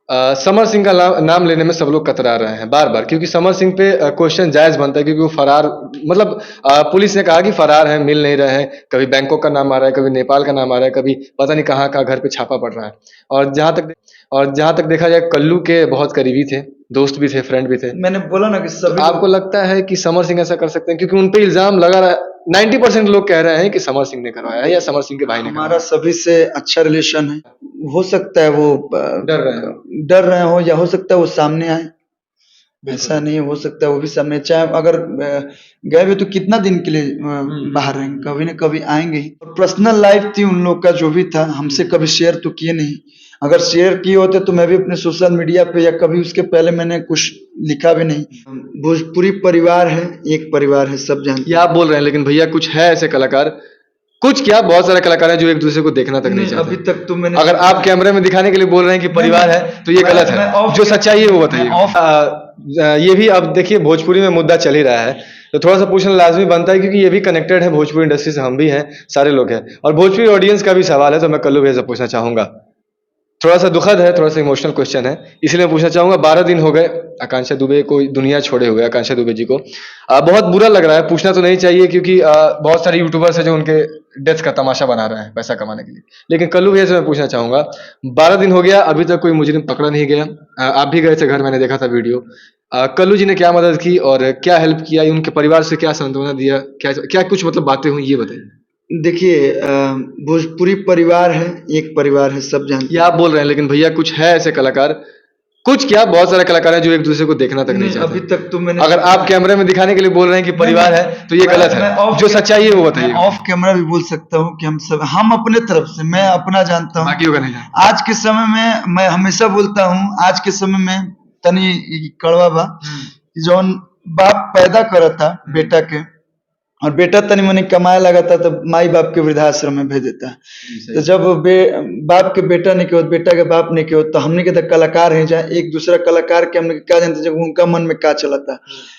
समर सिंह का नाम लेने में सब लोग कतरा रहे हैं बार बार, क्योंकि समर सिंह पे क्वेश्चन जायज बनता है, क्योंकि वो फरार, मतलब पुलिस ने कहा कि फरार है, मिल नहीं रहे हैं। कभी बैंकॉक का नाम आ रहा है, कभी नेपाल का नाम आ रहा है, कभी पता नहीं कहाँ कहाँ घर पे छापा पड़ रहा है। और जहाँ तक देखा जाए, कल्लू के बहुत करीबी थे, दोस्त भी थे, फ्रेंड भी थे। मैंने बोला ना कि तो सभी आपको लोग। लगता है कि समर सिंह ऐसा कर सकते हैं? क्योंकि उन पे इल्जाम लगा रहा है, 90% लोग कह रहे हैं कि समर सिंह ने करवाया है या समर सिंह के भाई ने हमारा करवाया सभी से अच्छा रिलेशन है। हो सकता है वो है। डर रहे हैं। डर रहे हो, या हो सकता है वो सामने आए। बिल्कुल ऐसा नहीं हो सकता है वो भी सामने, चाहे अगर गए भी तो कितना दिन के लिए बाहर रहेंगे, कभी ना कभी आएंगे ही। और पर्सनल लाइफ थी उन लोग का जो भी था, हमसे कभी शेयर तो किए नहीं। अगर शेयर किए होते तो मैं भी अपने सोशल मीडिया पे या कभी उसके पहले मैंने कुछ लिखा भी नहीं। भोजपुरी परिवार है, एक परिवार है, सब जानते ये आप बोल रहे हैं, लेकिन भैया कुछ है ऐसे कलाकार, कुछ क्या, बहुत सारे कलाकार हैं जो एक दूसरे को देखना तक नहीं हैं। चाहते। अभी तक तो मैंने अगर आप कैमरे में दिखाने के लिए बोल रहे हैं कि परिवार है, तो ये गलत मैं है। ऑफ जो सच्चाई है वो मैं बताइए। ऑफ ये भी अब देखिए, भोजपुरी में मुद्दा चल ही रहा है, तो थोड़ा सा पूछना लाजमी बनता है, क्योंकि ये भी कनेक्टेड है भोजपुरी इंडस्ट्री से, हम भी हैं, सारे लोग हैं, और भोजपुरी ऑडियंस का भी सवाल है, तो मैं कल्लू भैया से पूछना चाहूंगा। थोड़ा सा दुखद है, थोड़ा सा इमोशनल क्वेश्चन है, इसलिए मैं पूछना चाहूंगा। 12 दिन हो गए आकांक्षा दुबे को दुनिया छोड़े हुए, आकांक्षा दुबे जी को। बहुत बुरा लग रहा है, पूछना तो नहीं चाहिए, क्योंकि बहुत सारे यूट्यूबर्स हैं जो उनके डेथ का तमाशा बना रहे हैं पैसा कमाने के लिए। लेकिन कल्लू भैया से मैं पूछना चाहूंगा, 12 दिन हो गया, अभी तक कोई मुजरिम पकड़ा नहीं गया। आप भी गए थे घर, मैंने देखा था वीडियो। कल्लू जी ने क्या मदद की और क्या हेल्प किया, उनके परिवार से क्या सांत्वना दिया, क्या क्या कुछ मतलब बातें हुई, ये बताइए। देखिए, भोजपुरी परिवार है, एक परिवार है, सब जानते ये हैं। आप बोल रहे हैं, लेकिन भैया कुछ है ऐसे कलाकार, कुछ क्या, बहुत सारे कलाकार हैं जो एक दूसरे को देखना तक नहीं चाहते। अभी तक तो मैंने अगर आप कैमरे में दिखाने के लिए बोल रहे हैं कि परिवार है, तो ये गलत है। जो सच्चाई है वो मैं बताइए। ऑफ कैमरा भी बोल सकता हूँ कि हम अपने तरफ से, मैं अपना जानता हूँ। बाकियों का नहीं जानता। आज के समय में मैं हमेशा बोलता हूँ, आज के समय में तनी ई कड़वा बा कि जौन बाप पैदा करता बेटा के, और बेटा तनी मनी कमाए लगता तो माई बाप के वृद्धाश्रम में भेज देता है। तो जब बाप के बेटा नहीं के होत, बेटा के बाप नहीं के होत, तो हमने के तो कलाकार है, जाए एक दूसरा कलाकार के हमने के क्या जानते जब उनका मन में का चलता।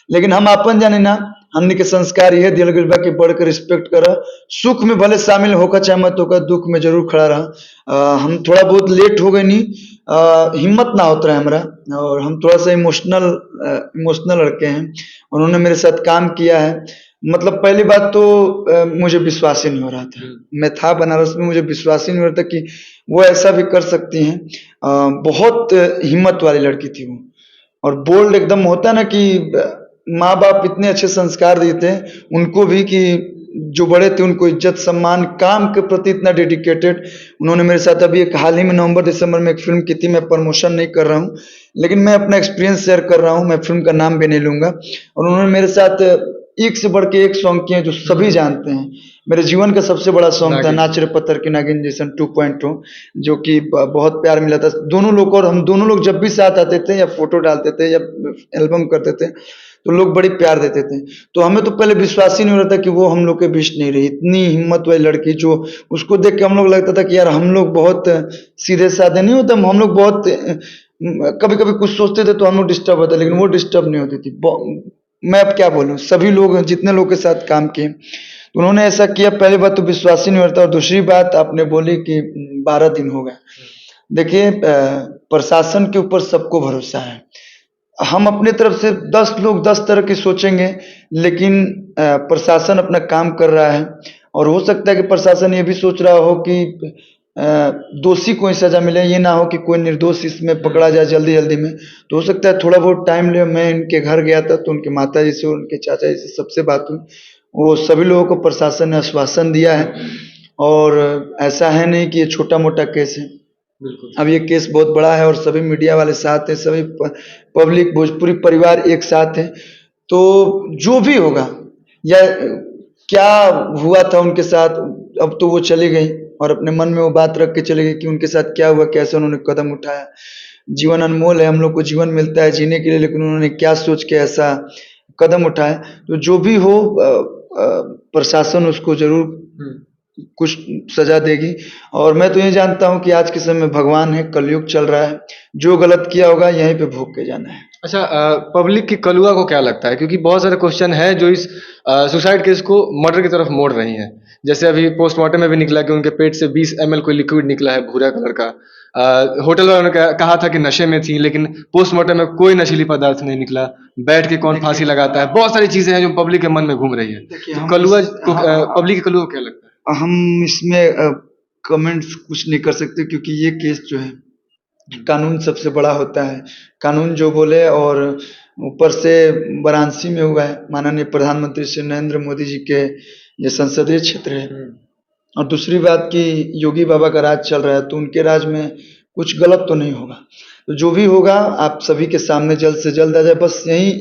लेकिन हम अपन जाने ना, हमने के संस्कार यह दिल गइल बा कि बढ़ के रिस्पेक्ट कर, सुख में भले शामिल होकर चाहे मत होकर, दुख में जरूर खड़ा रहा। हम थोड़ा बहुत लेट हो गए नहीं, हिम्मत ना होता है हमारा, और हम थोड़ा सा इमोशनल लड़के हैं। उन्होंने मेरे साथ काम किया है, मतलब पहली बात तो मुझे विश्वास ही नहीं हो रहा था। मैं था बनारस में, मुझे विश्वास ही नहीं हो रहा था कि वो ऐसा भी कर सकती हैं। बहुत हिम्मत वाली लड़की थी वो, और बोल्ड एकदम होता ना कि माँ बाप इतने अच्छे संस्कार दिए थे उनको भी कि जो बड़े थे उनको इज्जत सम्मान, काम के प्रति इतना डेडिकेटेड। उन्होंने मेरे साथ अभी एक हाल ही में नवंबर दिसंबर में एक फिल्म की थी, मैं प्रमोशन नहीं कर रहा हूँ, लेकिन मैं अपना एक्सपीरियंस शेयर कर रहा हूँ, मैं फिल्म का नाम भी नहीं लूंगा। और उन्होंने मेरे साथ एक से बढ़ के एक सॉन्ग किए जो सभी जानते हैं। मेरे जीवन का सबसे बड़ा सॉन्ग था नाच रे पत्थर की नागिन जैसन 2.0, जो कि बहुत प्यार मिला था दोनों लोग को। और हम दोनों लोग जब भी साथ आते थे या फोटो डालते थे या एल्बम करते थे, तो लोग बड़ी प्यार देते थे। तो हमें तो पहले विश्वास ही नहीं हो रहा था कि वो हम लोग के बीच नहीं रही, इतनी हिम्मत वाली लड़की, जो उसको देख के हम लोग लगता था कि यार हम लोग बहुत सीधे साधे नहीं होते, हम लोग बहुत कभी कभी कुछ सोचते थे तो हम लोग डिस्टर्ब होते, लेकिन वो डिस्टर्ब नहीं होती थी। मैं अब क्या बोलूं, सभी लोग जितने लोग के साथ काम किए, तो उन्होंने ऐसा किया। पहली बात तो विश्वास ही नहीं होता, और दूसरी बात आपने बोली कि 12 दिन हो गए। देखिए, प्रशासन के ऊपर सबको भरोसा है। हम अपने तरफ से 10 लोग 10 तरह के सोचेंगे, लेकिन प्रशासन अपना काम कर रहा है। और हो सकता है कि प्रशासन ये भी सोच रहा हो कि दोषी को ही सजा मिले, ये ना हो कि कोई निर्दोष इसमें पकड़ा जाए जल्दी जल्दी में। तो हो सकता है थोड़ा बहुत टाइम ले। मैं इनके घर गया था तो उनके माता जी से, उनके चाचा जी से सबसे बात हुई। वो सभी लोगों को प्रशासन ने आश्वासन दिया है, और ऐसा है नहीं कि ये छोटा मोटा केस है। अब ये केस बहुत बड़ा है, और सभी मीडिया वाले साथ हैं, सभी पब्लिक भोजपुरी परिवार एक साथ है। तो जो भी होगा, या क्या हुआ था उनके साथ, अब तो वो चली गई और अपने मन में वो बात रख के चली गई कि उनके साथ क्या हुआ, कैसे उन्होंने कदम उठाया। जीवन अनमोल है, हम लोग को जीवन मिलता है जीने के लिए, लेकिन उन्होंने क्या सोच के ऐसा कदम उठाया। तो जो भी हो, प्रशासन उसको जरूर कुछ सजा देगी। और मैं तो ये जानता हूँ कि आज के समय में भगवान है, कलयुग चल रहा है, जो गलत किया होगा यहीं पे भोग के जाना है। अच्छा, पब्लिक की कलुआ को क्या लगता है, क्योंकि बहुत सारे क्वेश्चन है जो इस सुसाइड केस को मर्डर की तरफ मोड़ रही हैं। जैसे अभी पोस्टमार्टम में भी निकला कि उनके पेट से 20 ml कोई लिक्विड निकला है भूरा कलर का। होटल वालों ने कहा था कि नशे में थी, लेकिन पोस्टमार्टम में कोई नशीली पदार्थ नहीं निकला। बैठ के कौन फांसी लगाता है, बहुत सारी चीजें हैं जो पब्लिक के मन में घूम रही है। देखिए तो हम कलुआ इस को, हाँ, पब्लिक के कलुआ को क्या लगता है? हम इसमें कमेंट्स कुछ नहीं कर सकते क्योंकि ये केस जो है कानून सबसे बड़ा होता है। कानून जो बोले, और ऊपर से वाराणसी में हुआ है, माननीय प्रधानमंत्री श्री नरेंद्र मोदी जी के ये संसदीय क्षेत्र है। और दूसरी बात कि योगी बाबा का राज चल रहा है, तो उनके राज में कुछ गलत तो नहीं होगा। तो जो भी होगा आप सभी के सामने जल्द से जल्द आ जाए। बस यही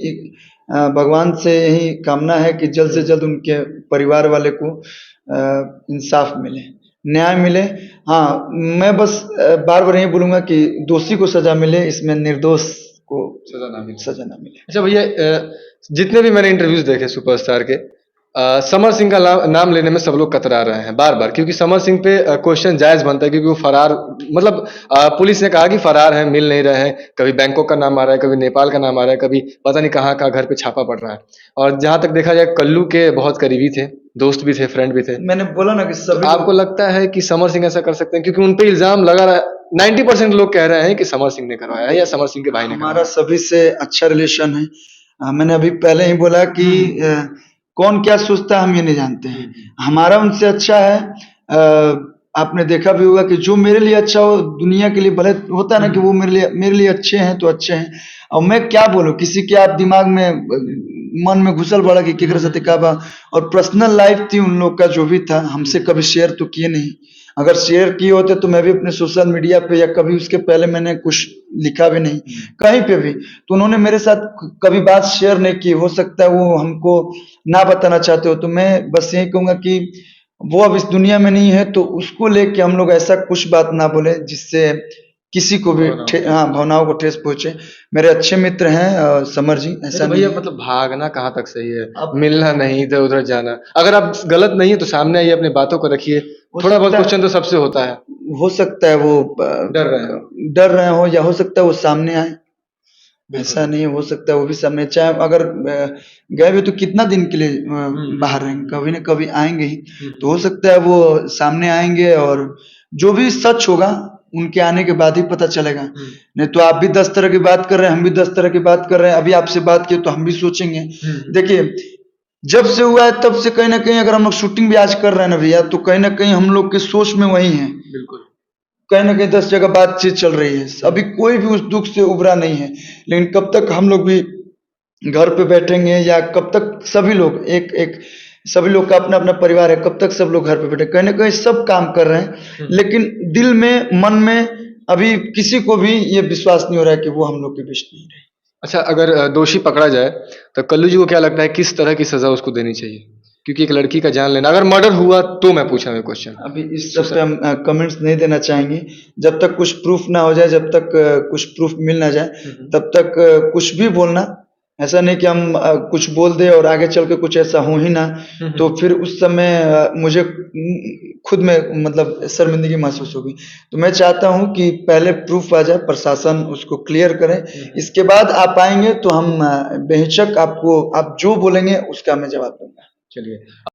भगवान से यही कामना है कि जल्द से जल्द उनके परिवार वाले को इंसाफ मिले, न्याय मिले। हाँ, मैं बस बार-बार यही बोलूँगा कि दोषी को सज़ा मिले, इसमें निर्दोष को सज़ा ना मिले। अच्छा भैया, जितने भी मैंने इंटरव्यूज देखे सुपरस्टार के, समर सिंह का नाम लेने में सब लोग कतरा रहे हैं बार बार, क्योंकि समर सिंह पे क्वेश्चन जायज बनता है, क्योंकि वो फरार, मतलब पुलिस ने कहा कि फरार है, मिल नहीं रहे हैं। कभी बैंकॉक का नाम आ रहा है, कभी नेपाल का नाम आ रहा है, कभी पता नहीं कहाँ का घर पे छापा पड़ रहा है। और जहां तक देखा जाए, कल्लू के बहुत करीबी थे, दोस्त भी थे, फ्रेंड भी थे। मैंने बोला ना कि तो सभी आपको लगता है कि समर सिंह ऐसा कर सकते हैं? क्योंकि उन पे इल्जाम लगा रहा है, 90% लोग कह रहे हैं कि समर सिंह ने करवाया है या समर सिंह के भाई ने हमारा करवाया। सभी से अच्छा रिलेशन है। मैंने अभी पहले ही बोला कि कौन क्या सोचता है हम ये नहीं जानते हैं। हमारा उनसे अच्छा है। आपने देखा भी होगा कि जो मेरे लिए अच्छा हो दुनिया के लिए भले होता है ना, कि वो मेरे लिए अच्छे हैं तो अच्छे हैं। और मैं क्या बोलूं, किसी के आप दिमाग में मन में घुसल पड़ा कि केकरा साथे का बा। और पर्सनल लाइफ थी उन लोग का, जो भी था हमसे कभी शेयर तो किए नहीं। अगर शेयर किए होते तो मैं भी अपने सोशल मीडिया पे या कभी उसके पहले मैंने कुछ लिखा भी नहीं कहीं पे भी। तो उन्होंने मेरे साथ कभी बात शेयर नहीं की। हो सकता है वो हमको ना बताना चाहते हो। तो मैं बस यही कहूंगा कि वो अब इस दुनिया में नहीं है, तो उसको लेके हम लोग ऐसा कुछ बात ना बोले जिससे किसी को भी भावनाओं को ठेस पहुंचे। मेरे अच्छे मित्र हैं समर जी, ऐसा तो नहीं भैया है। मतलब भागना कहाँ तक सही है? अब मिलना नहीं, इधर उधर जाना। अगर आप गलत नहीं है तो सामने आइए, अपनी बातों को रखिए। थोड़ा बहुत सकता है क्वेश्चन तो सबसे होता है। हो सकता है वो डर रहे हैं। डर रहे हो, या हो सकता है वो सामने आए। ऐसा नहीं है, हो सकता है वो भी सामने, चाहे अगर गए भी तो कितना दिन के लिए बाहर रहेंगे, कभी ना कभी आएंगे ही। तो हो सकता है वो सामने आएंगे, और जो भी सच होगा उनके आने के बाद ही पता चलेगा। नहीं तो आप भी 10 तरह की बात कर रहे हैं, हम भी 10 तरह की बात कर रहे हैं। अभी आपसे बात की तो हम भी सोचेंगे। देखिए, जब से हुआ है तब से कहीं ना कहीं अगर हम लोग शूटिंग भी आज कर रहे हैं ना भैया, तो कहीं ना कहीं हम लोग के सोच में वही है। बिल्कुल। कहीं ना कहीं 10 जगह बातचीत चल रही है। अभी कोई भी उस दुख से उभरा नहीं है। लेकिन कब तक हम लोग भी घर पे बैठेंगे, या कब तक सभी लोग एक एक सभी लोग का अपना अपना परिवार है, कब तक सब लोग घर पे बैठे? कहीं ना कहीं सब काम कर रहे हैं, लेकिन दिल में, मन में अभी किसी को भी ये विश्वास नहीं हो रहा है कि वो हम लोग के बीच नहीं रहे। अच्छा, अगर दोषी पकड़ा जाए तो कल्लू जी को क्या लगता है किस तरह की सजा उसको देनी चाहिए? क्योंकि एक लड़की का जान लेना, अगर मर्डर हुआ तो मैं पूछा मैं क्वेश्चन। अभी इस सब पे हम कमेंट्स नहीं देना चाहेंगे। जब तक कुछ प्रूफ ना हो जाए, जब तक कुछ प्रूफ मिल ना जाए, तब तक कुछ भी बोलना, ऐसा नहीं कि हम कुछ बोल दे और आगे चल के कुछ ऐसा हो ही ना, तो फिर उस समय मुझे खुद में मतलब शर्मिंदगी महसूस होगी। तो मैं चाहता हूँ कि पहले प्रूफ आ जाए, प्रशासन उसको क्लियर करे, इसके बाद आप आएंगे तो हम बेहिचक आपको, आप जो बोलेंगे उसका मैं जवाब दूंगा। चलिए।